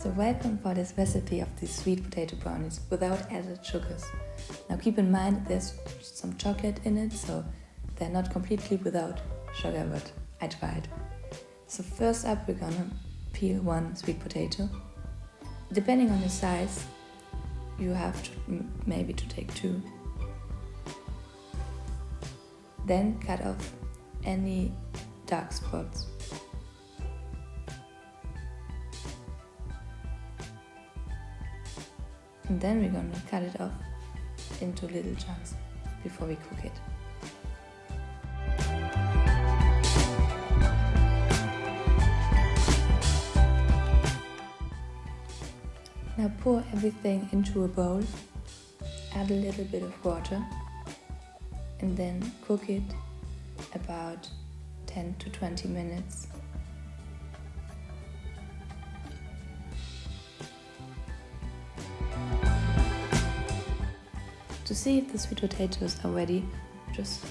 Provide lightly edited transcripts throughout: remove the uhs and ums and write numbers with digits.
So welcome for this recipe of these sweet potato brownies without added sugars. Now keep in mind there's some chocolate in it, so they're not completely without sugar, but I tried. So first up we're gonna peel one sweet potato. Depending on your size, you have to maybe to take two. Then cut off any dark spots. And then we're gonna cut it off into little chunks before we cook it. Now pour everything into a bowl, add a little bit of water, and then cook it about 10 to 20 minutes. To see if the sweet potatoes are ready, just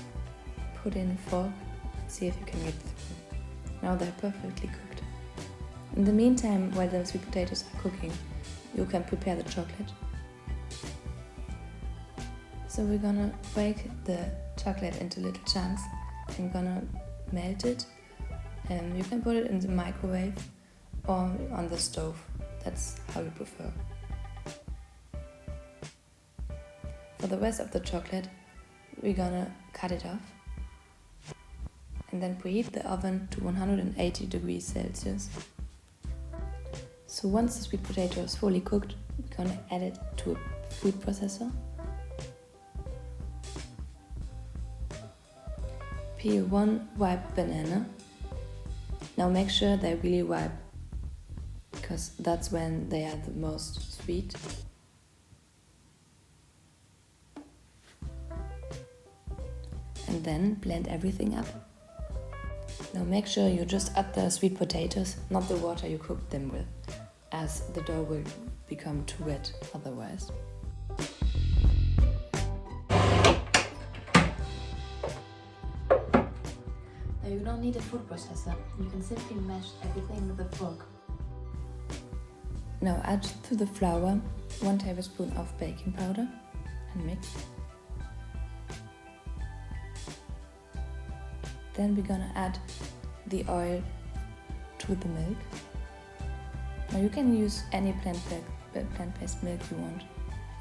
put in a fork, see if you can get through. Now they're perfectly cooked. In the meantime, while the sweet potatoes are cooking, you can prepare the chocolate. So we're gonna break the chocolate into little chunks and gonna melt it. You can put it in the microwave or on the stove. That's how you prefer. For the rest of the chocolate, we're gonna cut it off and then preheat the oven to 180 degrees Celsius. So once the sweet potato is fully cooked, we're gonna add it to a food processor. Peel one ripe banana. Now make sure they're really ripe, because that's when they are the most sweet. And then blend everything up. Now make sure you just add the sweet potatoes, not the water you cooked them with, as the dough will become too wet otherwise. Now you don't need a food processor, you can simply mash everything with a fork. Now add to the flour 1 tablespoon of baking powder and mix. Then we're gonna add the oil to the milk. Now you can use any plant-based milk you want.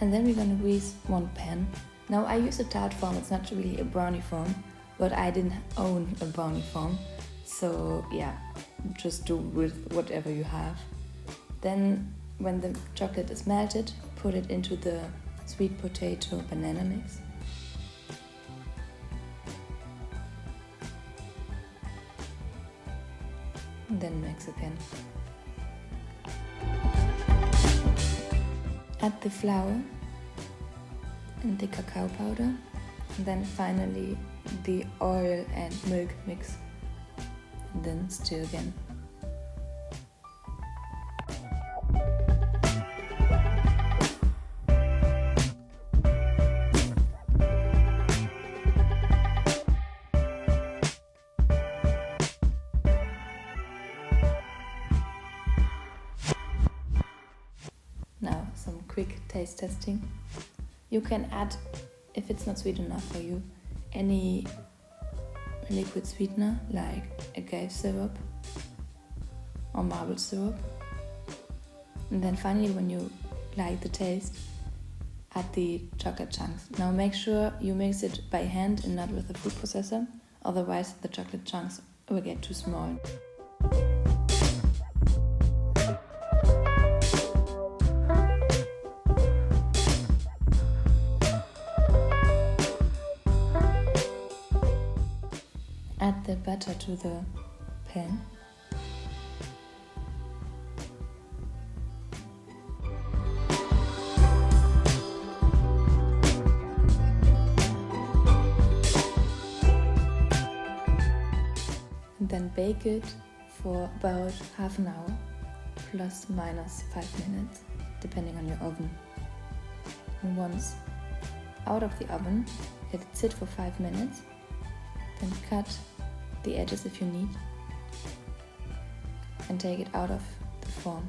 And then we're gonna grease one pan. Now I use a tart form, it's not really a brownie form, but I didn't own a brownie form. So yeah, just do with whatever you have. Then when the chocolate is melted, put it into the sweet potato banana mix. And then mix again. Add the flour and the cacao powder, and then finally the oil and milk mix, and then stir again. Now some quick taste testing. You can add, if it's not sweet enough for you, any liquid sweetener like agave syrup or maple syrup. And then finally, when you like the taste, add the chocolate chunks. Now make sure you mix it by hand and not with a food processor, otherwise the chocolate chunks will get too small. Add the butter to the pan. And then bake it for about half an hour, plus minus 5 minutes, depending on your oven. And once out of the oven, let it sit for 5 minutes, then cut the edges if you need, and take it out of the form.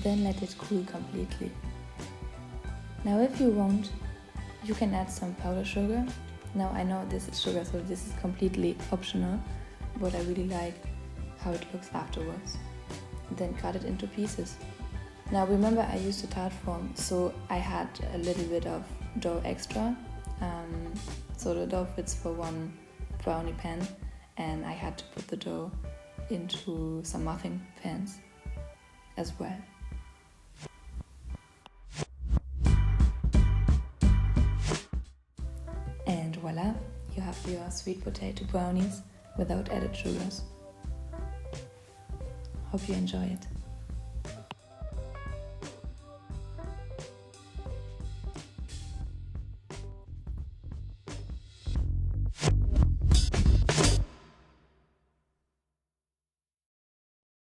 Then let it cool completely. Now if you want, you can add some powdered sugar. Now I know this is sugar, so this is completely optional, but I really like how it looks afterwards. Then cut it into pieces. Now remember, I used a tart form, so I had a little bit of dough extra. So the dough fits for one brownie pan, and I had to put the dough into some muffin pans as well. And voila, you have your sweet potato brownies without added sugars. Hope you enjoy it.